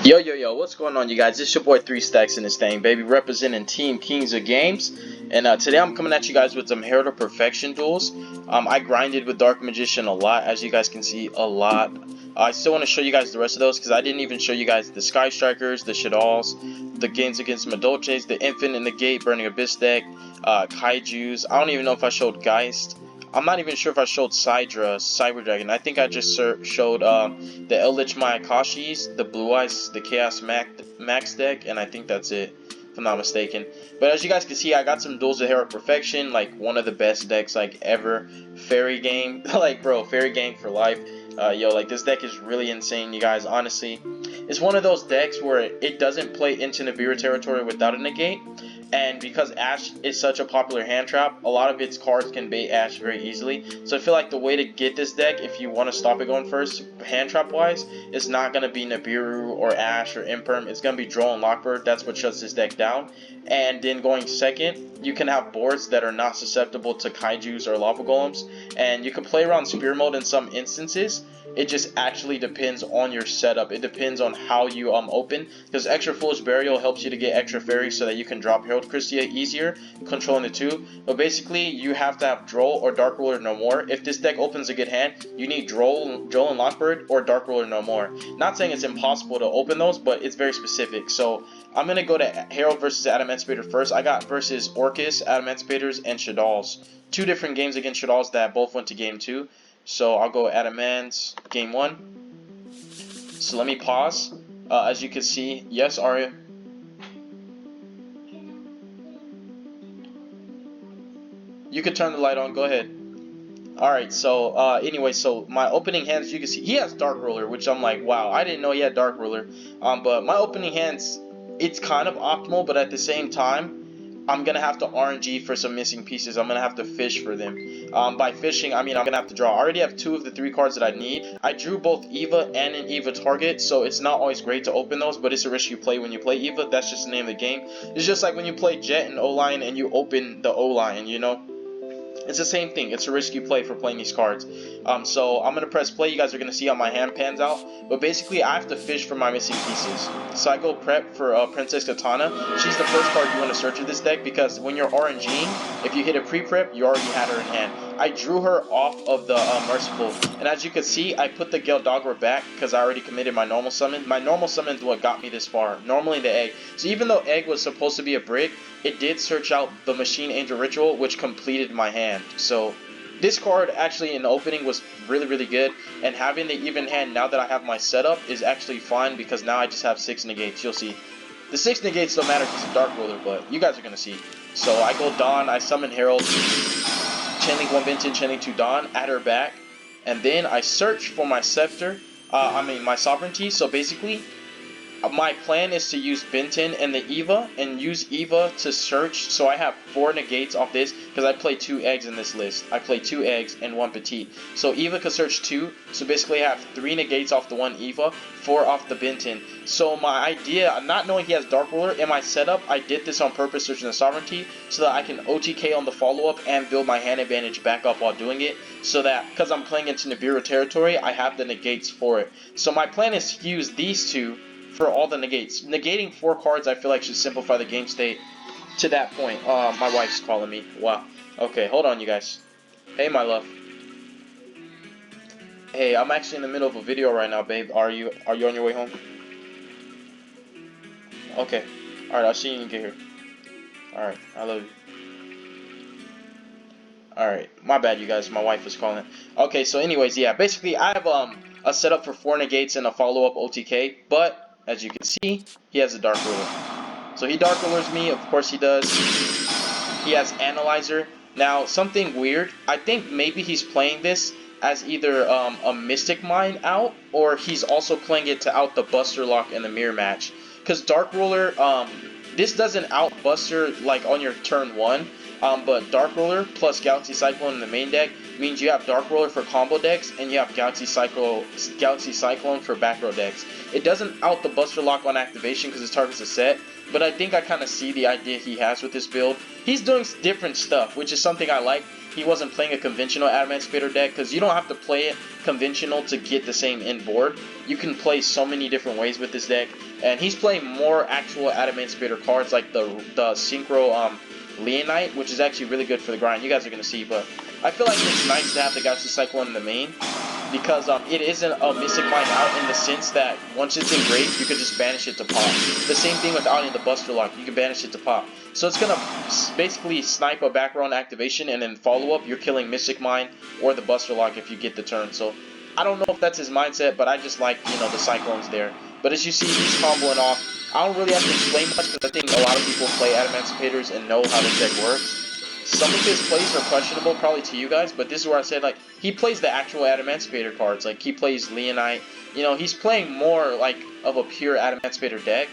Yo, what's going on, you guys? It's your boy 3 Stacks in this thing, baby, representing Team Kings of Games. And today I'm coming at you guys with some Herald of Perfection duels. I grinded with Dark Magician a lot, as you guys can see, a lot. I still want to show you guys the rest of those, because I didn't even show you guys the Sky Strikers, the Shaddolls, the games against Madolches, the Infinite Negate, Burning Abyss deck, Kaijus. I don't even know if I showed Geist. I'm not even sure if I showed Sidra, Cyber Dragon. I think I just showed the Eldritch Mayakashis, the Blue Eyes, the Chaos Max deck, and I think that's it, if I'm not mistaken. But as you guys can see, I got some duels of Herald Perfection, like one of the best decks like ever. Fairy Game, like bro, Fairy Game for life. Like this deck is really insane, you guys. Honestly, it's one of those decks where it doesn't play into Nibiru territory without a negate. And because Ash is such a popular hand trap, a lot of its cards can bait Ash very easily. So I feel like the way to get this deck, if you want to stop it going first, hand trap wise, is not going to be Nibiru or Ash or Imperm. It's going to be Droll and Lockbird. That's what shuts this deck down. And then going second, you can have boards that are not susceptible to Kaijus or Lava Golems. And you can play around Spear Mode in some instances. It just actually depends on your setup. It depends on how you open, because extra Foolish Burial helps you to get extra fairies so that you can drop Herald Christia easier, controlling the two. But basically, you have to have Droll or Dark Ruler no more. If this deck opens a good hand, you need Droll and Lockbird or Dark Ruler no more. Not saying it's impossible to open those, but it's very specific. So I'm gonna go to Herald versus Adamancipator first. I got versus Orcust, Adamancipators, and Shaddolls. Two different games against Shaddolls that both went to game 2. So I'll go Adamance, game 1. So let me pause. As you can see, yes, Arya. You can turn the light on, go ahead. Alright, so anyway, so my opening hands, you can see, he has Dark Ruler, which I'm like, wow, I didn't know he had Dark Ruler. But my opening hands, it's kind of optimal, but at the same time, I'm going to have to RNG for some missing pieces. I'm going to have to fish for them. By fishing, I mean I'm going to have to draw. I already have 2 of the 3 cards that I need. I drew both Eva and an Eva target, so it's not always great to open those, but it's a risk you play when you play Eva. That's just the name of the game. It's just like when you play Jet and O-Line and you open the O-Line, you know? It's the same thing. It's a risk you play for playing these cards. So I'm going to press play. You guys are going to see how my hand pans out. But basically, I have to fish for my missing pieces. So I go prep for Princess Katana. She's the first card you want to search with this deck, because when you're RNGing, if you hit a pre-prep, you already had her in hand. I drew her off of the Merciful. And as you can see, I put the Geldogger back because I already committed my normal summon. My normal summon is what got me this far. Normally the Egg. So even though Egg was supposed to be a brick, it did search out the Machine Angel Ritual, which completed my hand. So this card actually in the opening was really good, and having the even hand now that I have my setup is actually fine, because now I just have 6 negates. You'll see. The 6 negates don't matter because of Dark Ruler, but you guys are going to see. So I go Dawn, I summon Herald, Chainlink 1 Benton, Chainlink 2 Dawn, add her back, and then I search for my Scepter, my Sovereignty. So basically, my plan is to use Benton and the Eva, and use Eva to search, so I have 4 negates off this, because I play 2 eggs in this list. I play 2 eggs and 1 petite. So Eva could search 2, so basically I have 3 negates off the 1 Eva, 4 off the Benton. So my idea, not knowing he has Dark Ruler, in my setup, I did this on purpose, searching the Sovereignty, so that I can OTK on the follow-up and build my hand advantage back up while doing it, so that, because I'm playing into Nibiru territory, I have the negates for it. So my plan is to use these 2 for all the negates. Negating 4 cards I feel like should simplify the game state to that point. My wife's calling me. Wow. Okay, hold on, you guys. Hey, my love. Hey, I'm actually in the middle of a video right now, babe. Are you on your way home? Okay. Alright, I'll see you when you get here. Alright, I love you. Alright, my bad, you guys. My wife was calling. Okay, so anyways, yeah, basically I have a setup for 4 negates and a follow-up OTK, but as you can see, he has a Dark Ruler. So he Dark Rulers me, of course he does. He has Analyzer. Now, something weird, I think maybe he's playing this as either a Mystic Mine out, or he's also playing it to out the Buster Lock in the Mirror Match. Because Dark Ruler, this doesn't out Buster like on your turn 1, but Dark Ruler plus Galaxy Cyclone in the main deck means you have Dark Ruler for combo decks, and you have Galaxy Cyclone for back row decks. It doesn't out the Buster Lock on activation because his target's a set, but I think I kind of see the idea he has with this build. He's doing different stuff, which is something I like. he wasn't playing a conventional Adamancipator deck, because you don't have to play it conventional to get the same end board. You can play so many different ways with this deck, and he's playing more actual Adamancipator cards like the Synchro Leonite, which is actually really good for the grind. You guys are going to see, but I feel like it's nice to have the Galaxy Cyclone in the main, because it isn't a Mystic Mine out in the sense that once it's engraved, you can just banish it to pop. The same thing with out in the Buster Lock, you can banish it to pop. So it's going to basically snipe a background activation, and then follow up, you're killing Mystic Mine or the Buster Lock if you get the turn. So I don't know if that's his mindset, but I just like, you know, the Cyclones there. But as you see, he's comboing off. I don't really have to explain much, because I think a lot of people play Adamancipators and know how this deck works. Some of his plays are questionable probably to you guys, but this is where I said, like, he plays the actual Adamancipator cards. Like, he plays Leonite. You know, he's playing more, like, of a pure Adamancipator deck.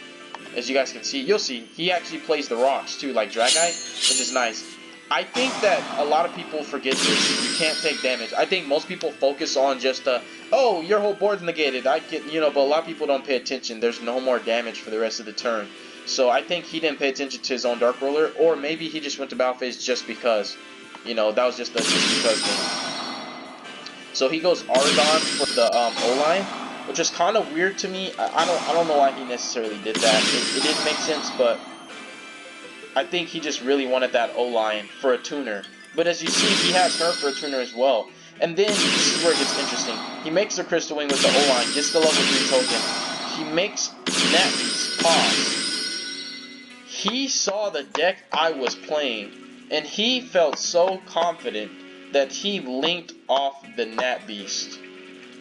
As you guys can see, you'll see, he actually plays the rocks, too, like Dragite, which is nice. I think that a lot of people forget this. You can't take damage. I think most people focus on just, oh, your whole board's negated. I get, you know, but a lot of people don't pay attention. There's no more damage for the rest of the turn. So I think he didn't pay attention to his own Dark Roller, or maybe he just went to battle phase just because. You know, that was just a just because thing. So he goes Argon for the O-line, which is kind of weird to me. I don't know why he necessarily did that. It didn't make sense, but I think he just really wanted that O-line for a tuner. But as you see, he has her for a tuner as well. And then, this is where it gets interesting. He makes the Crystal Wing with the O-line, gets the level 3 token. He makes Natbeast pause. He saw the deck I was playing, and he felt so confident that he linked off the Natbeast.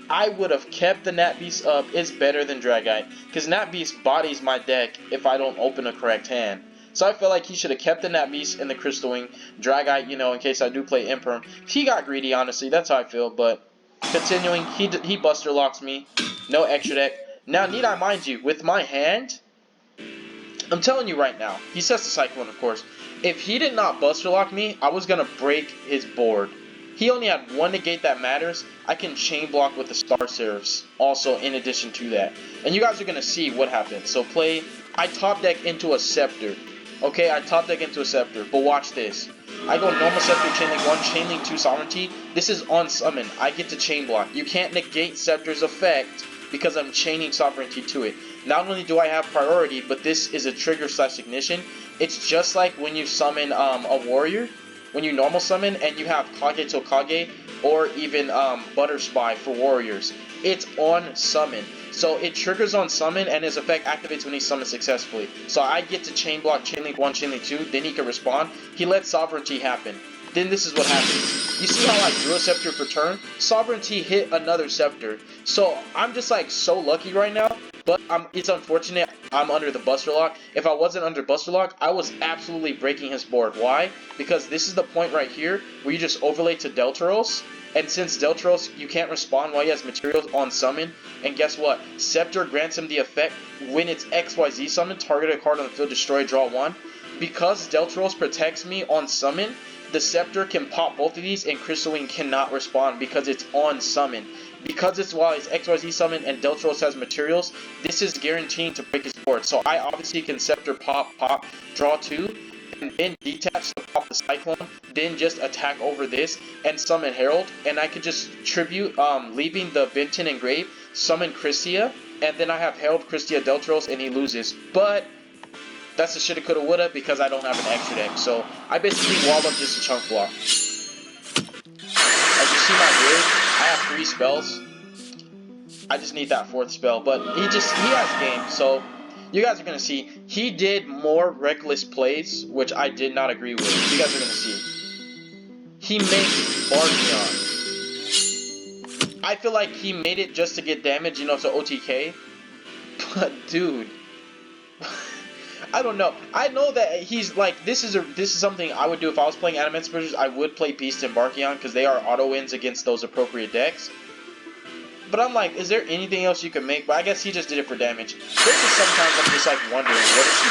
I would have kept the Natbeast up. It's better than Dragite, because Natbeast bodies my deck if I don't open a correct hand. So I feel like he should have kept the Natbeast and the Crystal Wing. Dragite, you know, in case I do play Imperm. He got greedy, honestly. That's how I feel. But continuing, he Buster Locks me. No extra deck. Now, need I mind you, with my hand, I'm telling you right now, he sets the Cyclone, of course. If he did not Buster Lock me, I was going to break his board. He only had one negate that matters. I can chain block with the Star Seraphs also in addition to that. And you guys are going to see what happens. So play, I top deck into a Scepter. Okay, I top deck into a Scepter, but watch this. I go normal Scepter, Chainlink 1, Chainlink 2, Sovereignty. This is on summon. I get to chain block. You can't negate Scepter's effect because I'm chaining Sovereignty to it. Not only do I have priority, but this is a trigger / ignition. It's just like when you summon a warrior, when you normal summon and you have Kage to Kage, or even Butter Spy for warriors. It's on summon. So it triggers on summon and his effect activates when he summons successfully. So I get to chain block Chainlink 1, Chainlink 2, then he can respond. He lets Sovereignty happen. Then this is what happens. You see how I drew a Scepter for turn? Sovereignty hit another Scepter. So I'm just like so lucky right now. But it's unfortunate I'm under the Buster Lock. If I wasn't under Buster Lock, I was absolutely breaking his board. Why? Because this is the point right here where you just overlay to Deltaros. And since Deltaros, you can't respond while he has materials on summon. And guess what? Scepter grants him the effect when it's XYZ summon, target a card on the field, destroy, draw 1. Because Deltaros protects me on summon, the Scepter can pop both of these and Crystal Wing cannot respond because it's on summon. Because it's while it's XYZ summon and Deltaros has materials, this is guaranteeing to break his board. So I obviously can Scepter pop, draw 2, and then detach to pop the Cyclone, then just attack over this and summon Herald, and I could just tribute, leaving the Benton Engrave, summon Christia, and then I have Herald, Christia, Deltaros, and he loses. But that's a shoulda, coulda, woulda because I don't have an extra deck. So I basically wall up just a chunk block. As you see my build, I have 3 spells. I just need that 4th spell, but he has game, so you guys are going to see, he did more reckless plays, which I did not agree with. You guys are going to see. He makes Barkion. I feel like he made it just to get damage, you know, to OTK. But, dude, I don't know. I know that he's like, this is something I would do if I was playing Adamancipators. I would play Beast and Barkion because they are auto wins against those appropriate decks. But I'm like, is there anything else you can make? But I guess he just did it for damage. There's just sometimes I'm just like wondering, what is he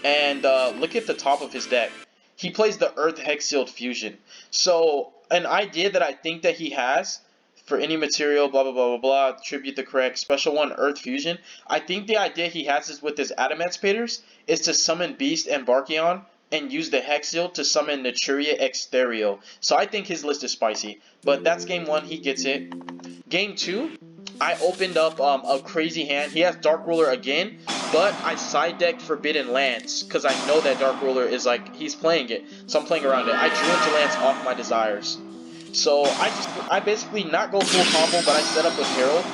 doing? And look at the top of his deck. He plays the Earth Hex Sealed Fusion. So an idea that I think that he has for any material, blah, blah, blah, blah, blah, tribute the correct, special one, Earth Fusion. I think the idea he has is with his Adamancipators is to summon Beast and Barkion and use the Hex Seal to summon Naturia Exterio. So I think his list is spicy. But that's game 1, he gets it. Game 2, I opened up a crazy hand. He has Dark Ruler again, but I side decked Forbidden Lance because I know that Dark Ruler is like, he's playing it. So I'm playing around it. I drew into Lance off my Desires. So I basically not go full combo, but I set up with Herald.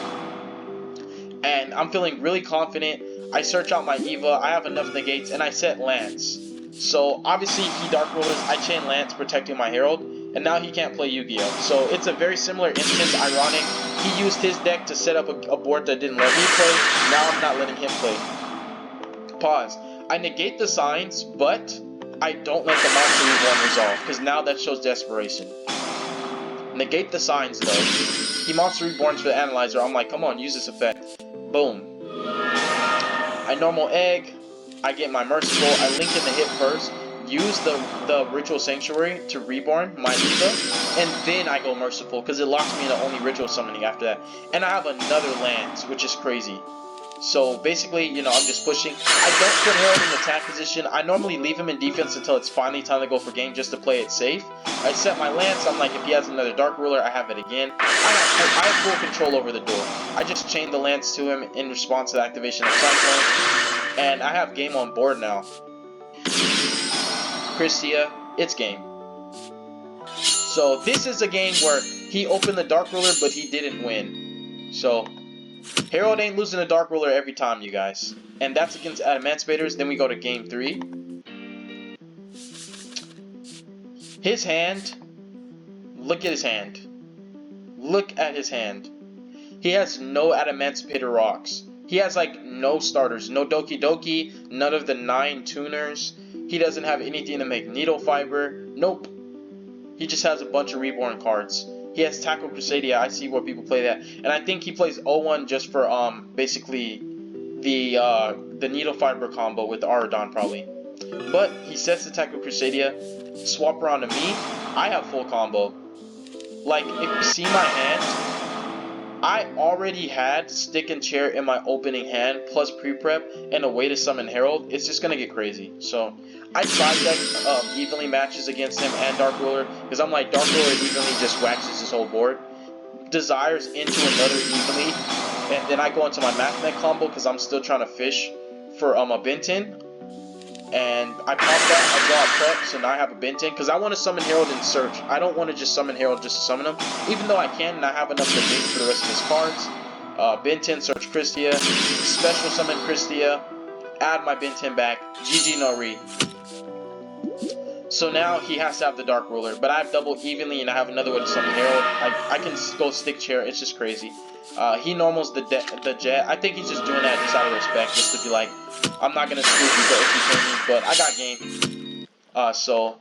And I'm feeling really confident. I search out my Eva, I have enough negates, and I set Lance. So obviously he Dark Rulers, I chain Lance protecting my Herald, and now he can't play Yu-Gi-Oh! So it's a very similar instance, ironic. He used his deck to set up a board that didn't let me play, now I'm not letting him play. Pause. I negate the signs, but I don't let the Monster Reborn resolve, because now that shows desperation. Negate the signs though. He Monster Reborns for the Analyzer, I'm like, come on, use this effect. Boom. I normal egg, I get my Merciful, I link in the hit first, use the Ritual Sanctuary to reborn my Eva, and then I go Merciful, because it locks me into only Ritual Summoning after that. And I have another Lance, which is crazy. So basically, you know, I'm just pushing. I don't put Herald in attack position. I normally leave him in defense until it's finally time to go for game just to play it safe. I set my Lance. I'm like, if he has another Dark Ruler, I have it again. I have full control over the duel. I just chain the Lance to him in response to the activation of Cyclone. And I have game on board now. Christia, it's game. So this is a game where he opened the Dark Ruler, but he didn't win. So Herald ain't losing a Dark Ruler every time, you guys. And that's against Adamancipators. Then we go to game 3. His hand. Look at his hand. Look at his hand. He has no Adamancipator rocks. He has like no starters. No Doki Doki. None of the 9 tuners. He doesn't have anything to make Needle Fiber. Nope. He just has a bunch of Reborn cards. He has Tackle Crusadia. I see where people play that, and I think he plays 0-1 just for basically the Needle Fiber combo with the Auradon probably. But he sets the Tackle Crusadia, swap around to me. I have full combo. Like if you see my hand, I already had Stick and Chair in my opening hand plus pre-prep and a way to summon Herald. It's just gonna get crazy. So I side deck evenly matches against him and Dark Ruler because I'm like, Dark Ruler evenly just waxes his whole board. Desires into another evenly, and then I go into my Mathmech combo because I'm still trying to fish for a Benton. And I pop that, I draw a prep, so now I have a Benton because I want to summon Herald in search. I don't want to just summon Herald just to summon him, even though I can and I have enough negates for the rest of his cards. Benton, search Christia, special summon Christia, add my Benton back, GG no re. So now he has to have the Dark Ruler, but I have double evenly and I have another way to summon Herald. I can go Stick Chair, it's just crazy. He normals the Jet. I think he's just doing that just out of respect, just to be like, I'm not gonna screw you if you pay me, but I got game. So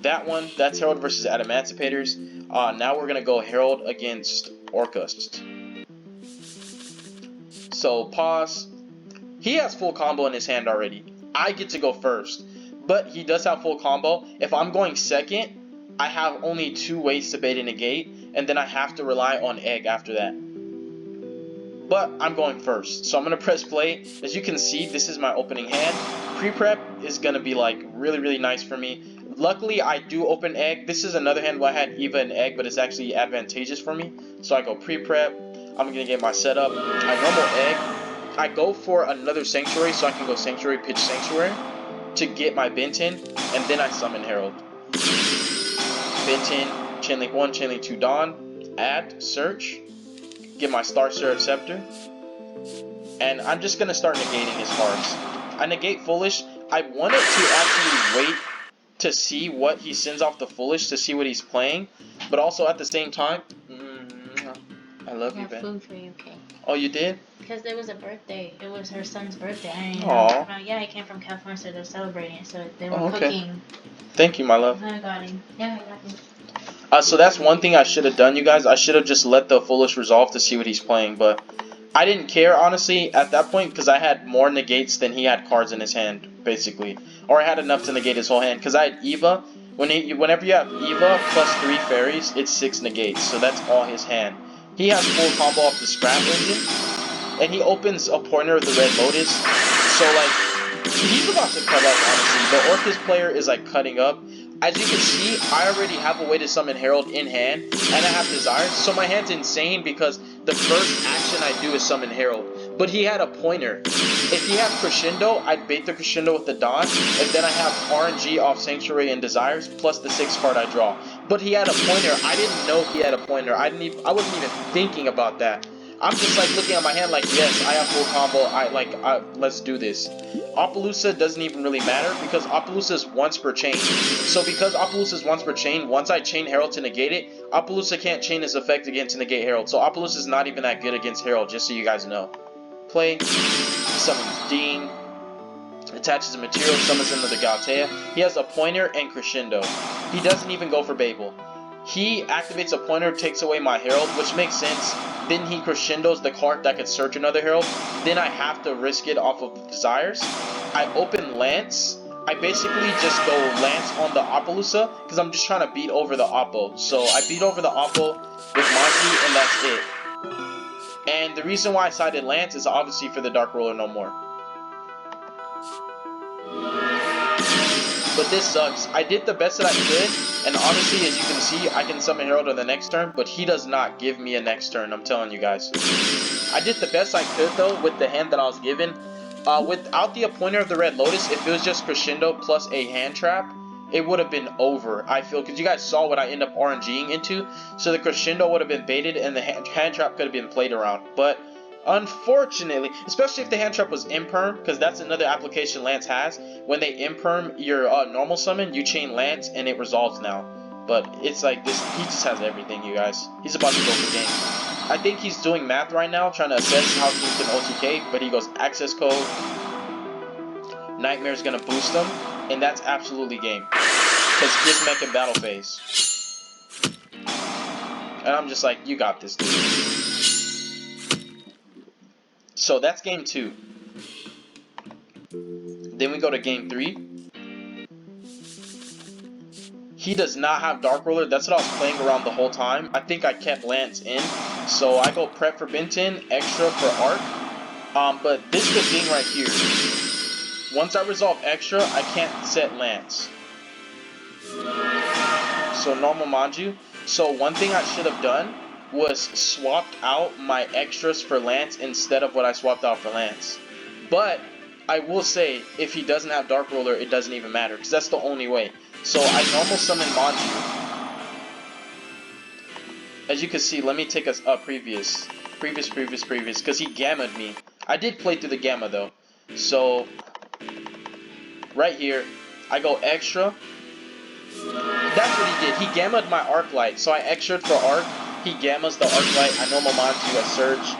that one, that's Herald versus Adamancipators. Now we're gonna go Herald against Orcust. So pause. He has full combo in his hand already. I get to go first, but he does have full combo. If I'm going second, I have only 2 ways to bait and negate, and then I have to rely on egg after that. But I'm going first, so I'm going to press play. As you can see, this is my opening hand. Pre-prep is going to be like really nice for me. Luckily, I do open egg. This is another hand where I had Eva and egg, but it's actually advantageous for me. So I go pre-prep. I'm going to get my setup. I normal egg. I go for another Sanctuary, so I can go Sanctuary, pitch Sanctuary to get my Benton, and then I summon Herald. Benton, Chainlink 1, Chainlink 2 Dawn, add, search, get my Star Seraph Scepter, and I'm just going to start negating his cards. I negate Foolish. I wanted to actually wait to see what he sends off the Foolish, to see what he's playing, but also at the same time, I love you, Ben. Food for you, okay? Oh, you did? Because it was a birthday. It was her son's birthday. I didn't know. Yeah, he came from California, so they're celebrating it. So they were cooking. Thank you, my love. I got him. Yeah, I got him. So that's one thing I should have done, you guys. I should have just let the Foolish resolve to see what he's playing, but I didn't care, honestly, at that point, because I had more negates than he had cards in his hand, basically. Or I had enough to negate his whole hand, because I had Eva. Whenever you have Eva plus 3 fairies, it's 6 negates, so that's all his hand. He has full combo off the Scrap Engine, and he opens a Pointer of the Red Lotus, so like, He's about to cut up, honestly. The Orcust player is like cutting up. As you can see, I already have a way to summon Herald in hand, and I have Desires, so my hand's insane because the first action I do is summon Herald. But he had a pointer. If he had Crescendo, I'd bait the Crescendo with the Dawn, and then I have RNG off Sanctuary and Desires, plus the 6th card I draw. But he had a pointer. I didn't know he had a pointer. I wasn't even thinking about that. I'm just like looking at my hand like, yes, I have full combo, let's do this. Appaloosa doesn't even really matter because Appaloosa is once per chain. So because Appaloosa is once per chain, once I chain Herald to negate it, Appaloosa can't chain his effect again to negate Herald. So Appaloosa is not even that good against Herald, just so you guys know. Play, he summons Dean, attaches a material, summons into the Galtea. He has a pointer and Crescendo. He doesn't even go for Babel. He activates a pointer, takes away my Herald, which makes sense. Then he crescendos the card that could search another Herald. Then I have to risk it off of the Desires. I open Lance. I basically just go Lance on the Appaloosa because I'm just trying to beat over the Oppo. So I beat over the Oppo with Monty, and that's it. And the reason why I sided Lance is obviously for the Dark Roller no more. But this sucks. I did the best that I could, and honestly, as you can see, I can summon Herald on the next turn, but he does not give me a next turn, I'm telling you guys. I did the best I could, though, with the hand that I was given. Without the Appointer of the Red Lotus, if it was just Crescendo plus a hand trap, it would have been over, I feel, because you guys saw what I end up RNGing into, so the Crescendo would have been baited, and the hand trap could have been played around, but unfortunately, especially if the hand trap was imperm, because that's another application Lance has. When they imperm your normal summon, you chain Lance and it resolves now. But it's like this, he just has everything, you guys. He's about to go for game. I think he's doing math right now, trying to assess how he can OTK, but he goes access code. Nightmare's gonna boost him, and that's absolutely game. Because his mech in battle phase. And I'm just like, you got this, dude. So that's game 2. Then we go to game 3. He does not have Dark Roller. That's what I was playing around the whole time. I think I kept Lance in. So I go prep for Benton, extra for Arc. But this is the thing right here. Once I resolve extra, I can't set Lance. So normal Manju. So one thing I should have done was swapped out my extras for Lance instead of what I swapped out for Lance. But I will say, if he doesn't have Dark Roller, it doesn't even matter, because that's the only way. So I normal summon Manju. As you can see, let me take a previous, because he gammaed me. I did play through the gamma though. So right here, I go extra. That's what he did. He gammaed my Arc Light, so I extra'd for Arc. He gammas the Arc Light, I normal Manju, I Surge,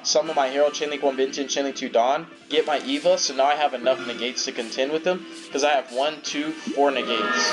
summon my Herald, Chainlink 1 Benton, Chainlink 2 Dawn, get my Eva, so now I have enough negates to contend with him, because I have 1, 2, 4 negates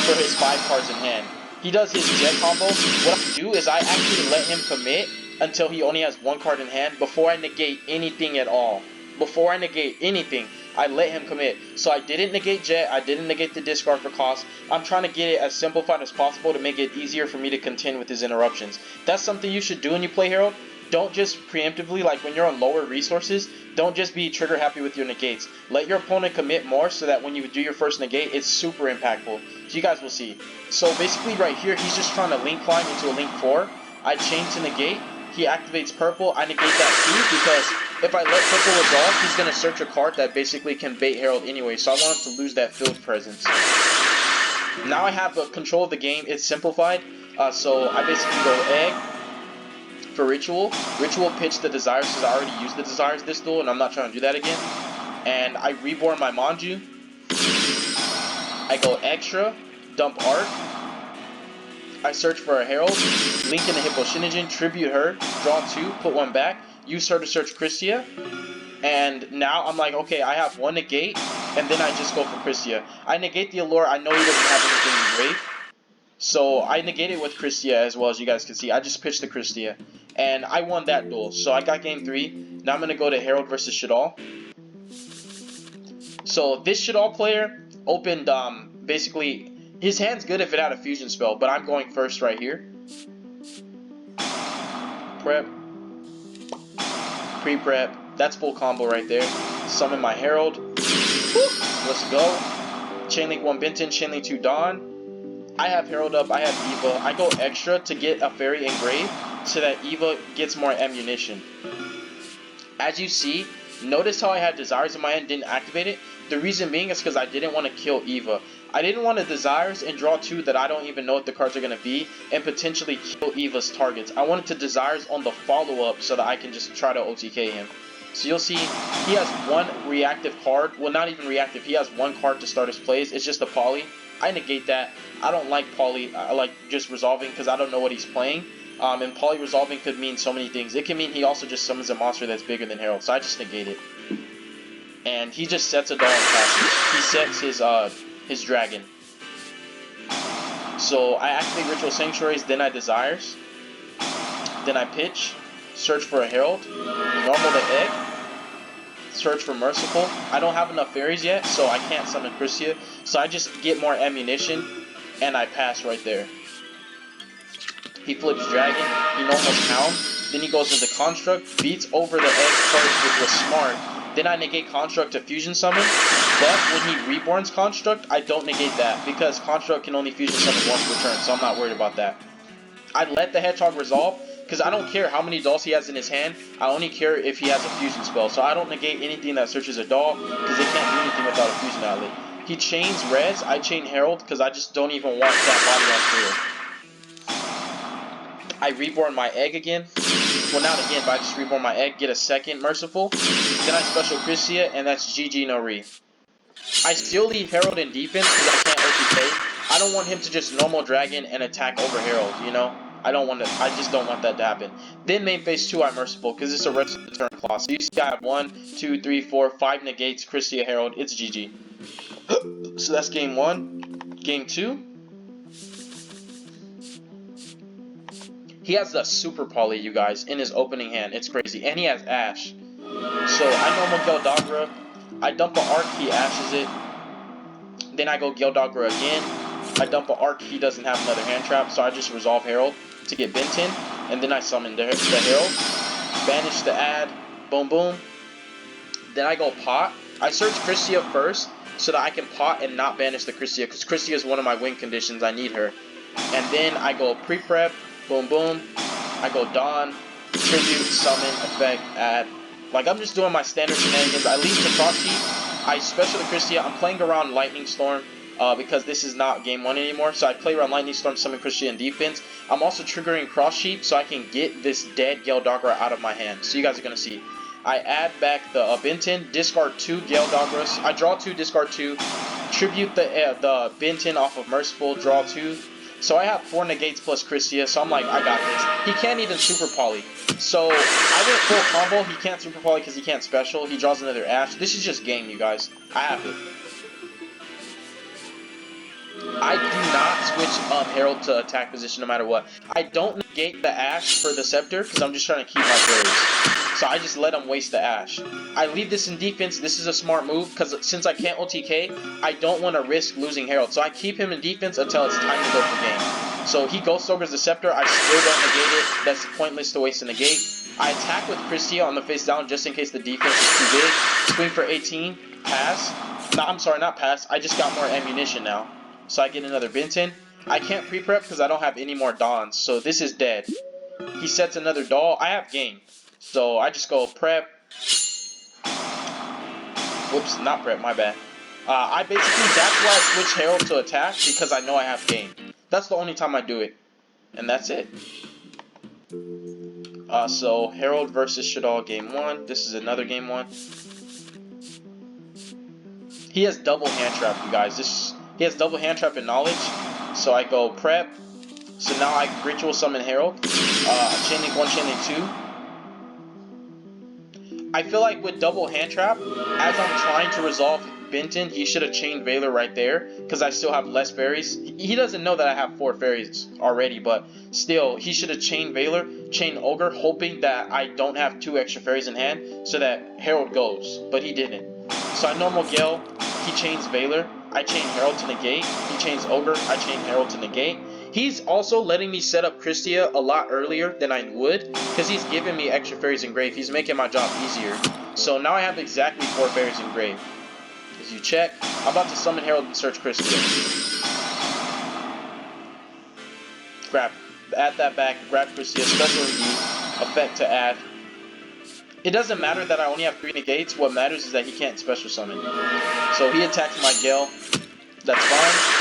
for his 5 cards in hand. He does his Jet combo. What I do is I actually let him commit until he only has 1 card in hand before I negate anything at all. Before I negate anything, I let him commit. So I didn't negate Jet, I didn't negate the discard for cost. I'm trying to get it as simplified as possible to make it easier for me to contend with his interruptions. That's something you should do when you play Herald. Don't just preemptively, like when you're on lower resources, don't just be trigger happy with your negates. Let your opponent commit more so that when you do your first negate, it's super impactful. So you guys will see. So basically right here, he's just trying to link climb into a link 4. I chain to negate. He activates purple. I negate that too, because if I let purple resolve, he's going to search a card that basically can bait Herald anyway. So I want him to lose that field presence. Now I have control of the game. It's simplified. So I basically go egg for Ritual. Ritual pitch the Desires because I already used the Desires this duel and I'm not trying to do that again. And I reborn my Manju. I go extra, dump Arc. I search for a Herald, link in the Hippo Shinigin, tribute her, draw 2, put 1 back, use her to search Christia. And now I'm like, okay, I have 1 negate, and then I just go for Christia. I negate the Allure, I know he doesn't have anything in Grave. So I negate it with Christia as well, as you guys can see. I just pitched the Christia. And I won that duel. So I got game 3. Now I'm going to go to Herald versus Shaddoll. So this Shaddoll player opened, basically, his hand's good if it had a fusion spell, but I'm going first right here. Prep. Pre-prep. That's full combo right there. Summon my Herald. Let's go. Chainlink 1 Benton, Chainlink 2 Dawn. I have Herald up, I have Eva. I go extra to get a fairy engraved so that Eva gets more ammunition. As you see, notice how I had Desires in my hand, didn't activate it? The reason being is because I didn't want to kill Eva. I didn't want to Desires and draw 2 that I don't even know what the cards are going to be and potentially kill Eva's targets. I wanted to Desires on the follow-up so that I can just try to OTK him. So you'll see he has 1 reactive card. Well, not even reactive. He has 1 card to start his plays. It's just a Poly. I negate that. I don't like Poly. I like just resolving because I don't know what he's playing. And Poly resolving could mean so many things. It can mean he also just summons a monster that's bigger than Herald. So I just negate it. And he just sets a doll and passes. He sets his dragon. So I activate Ritual Sanctuaries, then I Desires. Then I pitch. Search for a Herald. Normal the egg. Search for Merciful. I don't have enough fairies yet, so I can't summon Christia. So I just get more ammunition, and I pass right there. He flips Dragon, he normals Hound, then he goes into Construct, beats over the egg first, which was smart. Then I negate Construct to Fusion Summon, but when he reborns Construct, I don't negate that, because Construct can only Fusion Summon once per turn, so I'm not worried about that. I let the Hedgehog resolve, because I don't care how many dolls he has in his hand, I only care if he has a Fusion spell, so I don't negate anything that searches a doll, because it can't do anything without a Fusion outlet. He chains Res, I chain Herald, because I just don't even want that body on field. I reborn my egg again. Well, not again, but I just reborn my egg, get a second Merciful. Then I special Christia, and that's GG no re. I still leave Herald in defense because I can't OTK. I don't want him to just normal dragon and attack over Herald, you know? I just don't want that to happen. Then main phase 2, I Merciful, because it's a rest of the turn clause. So you see I have 1, 2, 3, 4, 5 negates, Christia, Herald, it's GG. So that's game 1. Game 2. He has the Super Poly, you guys, in his opening hand. It's crazy. And he has Ash. So I normal Geldagra. I dump an Arc, he Ashes it. Then I go Geldagra again. I dump an Arc, he doesn't have another hand trap. So I just resolve Herald to get Benton. And then I summon the Herald. Banish the ad. Boom, boom. Then I go Pot. I search Christia first so that I can Pot and not banish the Christia. Because Christia is one of my win conditions. I need her. And then I go Pre-Prep. Boom, boom. I go Dawn, Tribute, Summon, Effect, Add. Like, I'm just doing my standard shenanigans. I leave the cross sheet. I special the Christia. I'm playing around Lightning Storm because this is not game 1 anymore. So I play around Lightning Storm, summon Christia in defense. I'm also triggering cross sheet so I can get this dead Geldagra out of my hand. So you guys are going to see. I add back the Benton, discard 2 Geldagras. I draw 2, discard 2. Tribute the Benton off of Merciful, draw 2. So I have 4 negates plus Christia, so I'm like, I got this. He can't even Super Poly. So I went full combo. He can't Super Poly because he can't special. He draws another Ash. This is just game, you guys. I have it. I do not switch Herald to attack position no matter what. I don't negate the Ash for the Scepter because I'm just trying to keep my fairies. So I just let him waste the Ash. I leave this in defense. This is a smart move because since I can't OTK, I don't want to risk losing Herald. So I keep him in defense until it's time to go for game. So he Ghost Ogres the Scepter. I still don't negate it. That's pointless to waste a negate. I attack with Christia on the face down just in case the defense is too big. Swing for 18. Pass. No, I'm sorry, not pass. I just got more ammunition now. So I get another Benton. I can't pre-prep because I don't have any more Dawns. So this is dead. He sets another doll. I have game. So I just go prep. Whoops, not prep, my bad. That's why I switch Herald to attack, because I know I have game. That's the only time I do it. And that's it. So Herald versus Shaddoll game 1. This is another game 1. He has double hand trap, you guys. He has double hand trap and knowledge. So I go prep. So now I ritual summon Herald. Chainlink 1, Chainlink 2. I feel like with double hand trap, as I'm trying to resolve Benton, he should have chained Valor right there, because I still have less fairies. He doesn't know that I have 4 fairies already, but still, he should have chained Valor, chained Ogre, hoping that I don't have 2 extra fairies in hand, so that Herald goes, but he didn't. So I normal Gale, he chains Valor, I chain Herald to negate, he chains Ogre, I chain Herald to negate. He's also letting me set up Christia a lot earlier than I would, because he's giving me extra fairies engraved. He's making my job easier. So now I have exactly 4 fairies engraved. gives you check. I'm about to summon Herald and search Christia. Grab. Add that back. Grab Christia. Special indeed. Effect to add. It doesn't matter that I only have 3 negates. What matters is that he can't special summon. So he attacks my Gale. That's fine.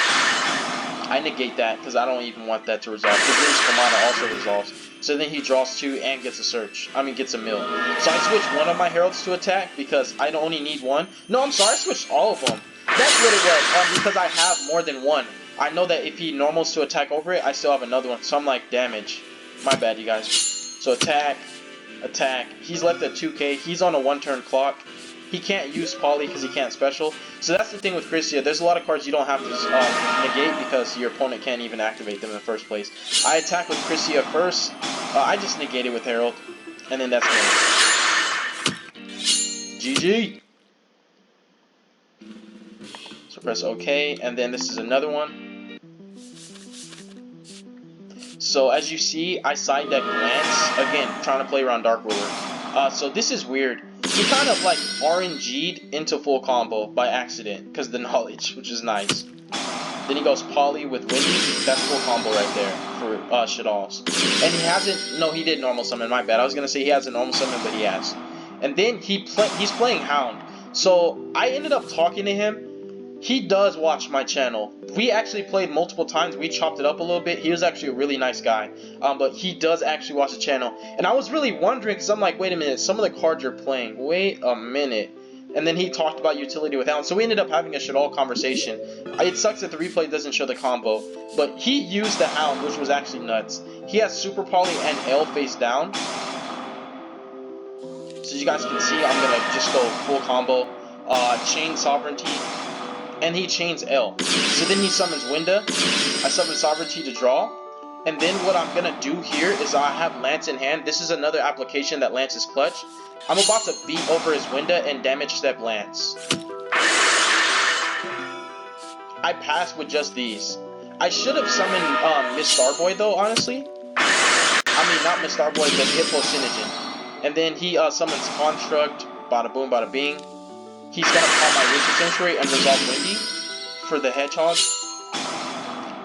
I negate that because I don't even want that to resolve. Because then his Kamana also resolves. So then he draws 2 and gets a search. I mean, gets a mill. So I switched one of my Heralds to attack because I only need 1. No, I'm sorry. I switched all of them. That's what it was. Because I have more than 1. I know that if he normals to attack over it, I still have another one. So I'm like, damage. My bad, you guys. So attack. Attack. He's left at 2k. He's on a 1-turn clock. He can't use Poly because he can't special. So that's the thing with Christia. There's a lot of cards you don't have to negate because your opponent can't even activate them in the first place. I attack with Christia first. I just negate it with Herald. And then that's game. GG. So press OK. And then this is another one. So as you see, I side deck Lance. Again, trying to play around Dark Ruler. So this is weird. He kind of like RNG'd into full combo by accident because of the knowledge, which is nice. Then he goes Poly with Windy. That's full combo right there for Shaddolls. And he hasn't. No, he did normal summon. My bad. I was gonna say he hasn't normal summon, but he has. And then he's playing Hound. So I ended up talking to him. He does watch my channel. We actually played multiple times. We chopped it up a little bit. He was actually a really nice guy. But he does actually watch the channel. And I was really wondering, because I'm like, wait a minute, some of the cards you're playing, wait a minute. And then he talked about utility with Hound. So we ended up having a Shaddoll conversation. It sucks that the replay doesn't show the combo. But he used the Hound, which was actually nuts. He has Super Poly and L face down. So you guys can see, I'm going to just go full combo. Chain Sovereignty. And he chains L. So then he summons Winda. I summon Sovereignty to draw. And then what I'm going to do here is I have Lance in hand. This is another application that Lance is clutch. I'm about to beat over his Winda and damage step Lance. I passed with just these. I should have summoned Miss Starboy though, honestly. I mean, not Miss Starboy, but Hippo Synogen. And then he summons Construct. Bada boom, bada bing. He's gonna pop my Winter Sanctuary and resolve Windy for the Hedgehog.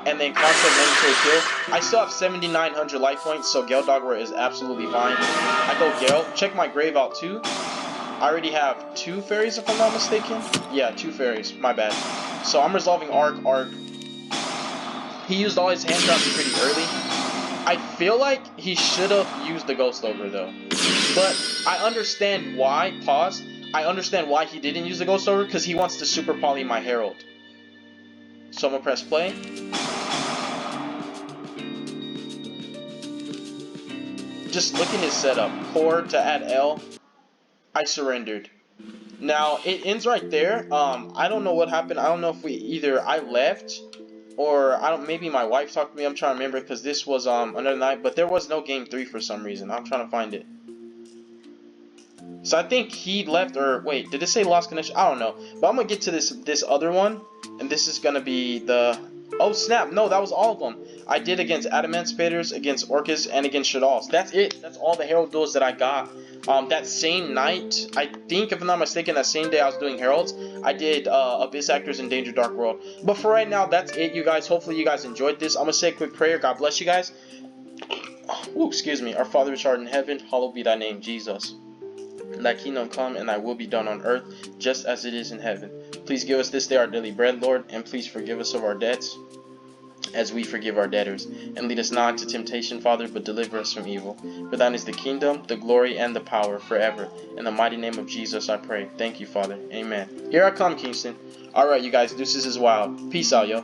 And then Construct Mandatory Kill. I still have 7,900 life points, so Gale Dogger is absolutely fine. I go Gale. Check my grave out too. I already have 2 fairies if I'm not mistaken. Yeah, 2 fairies. My bad. So I'm resolving Arc. He used all his hand traps pretty early. I feel like he should have used the Ghost Ogre though. But I understand why. Pause. I understand why he didn't use the Ghost Ogre, because he wants to Super Poly my Herald. So I'm going to press play. Just look at his setup. Core to add L. I surrendered. Now, it ends right there. I don't know what happened. I don't know if I left, or maybe my wife talked to me. I'm trying to remember, because this was another night, but there was no game 3 for some reason. I'm trying to find it. So I think he left, or wait, did it say lost connection? I don't know. But I'm going to get to this other one. And this is going to be the... Oh snap, no, that was all of them. I did against Adamancipators, against Orcust, and against Shaddolls. That's it. That's all the Herald duels that I got. That same night, I think if I'm not mistaken, that same day I was doing Heralds, I did Abyss Actors in Danger Dark World. But for right now, that's it, you guys. Hopefully you guys enjoyed this. I'm going to say a quick prayer. God bless you guys. Ooh, excuse me. Our Father which art in heaven, hallowed be thy name, Jesus. Thy kingdom come, and thy will be done on earth, just as it is in heaven. Please give us this day our daily bread, Lord, and please forgive us of our debts, as we forgive our debtors. And lead us not into temptation, Father, but deliver us from evil. For thine is the kingdom, the glory, and the power, forever. In the mighty name of Jesus, I pray. Thank you, Father. Amen. Here I come, Kingston. Alright, you guys, deuces is wild. Peace out, yo.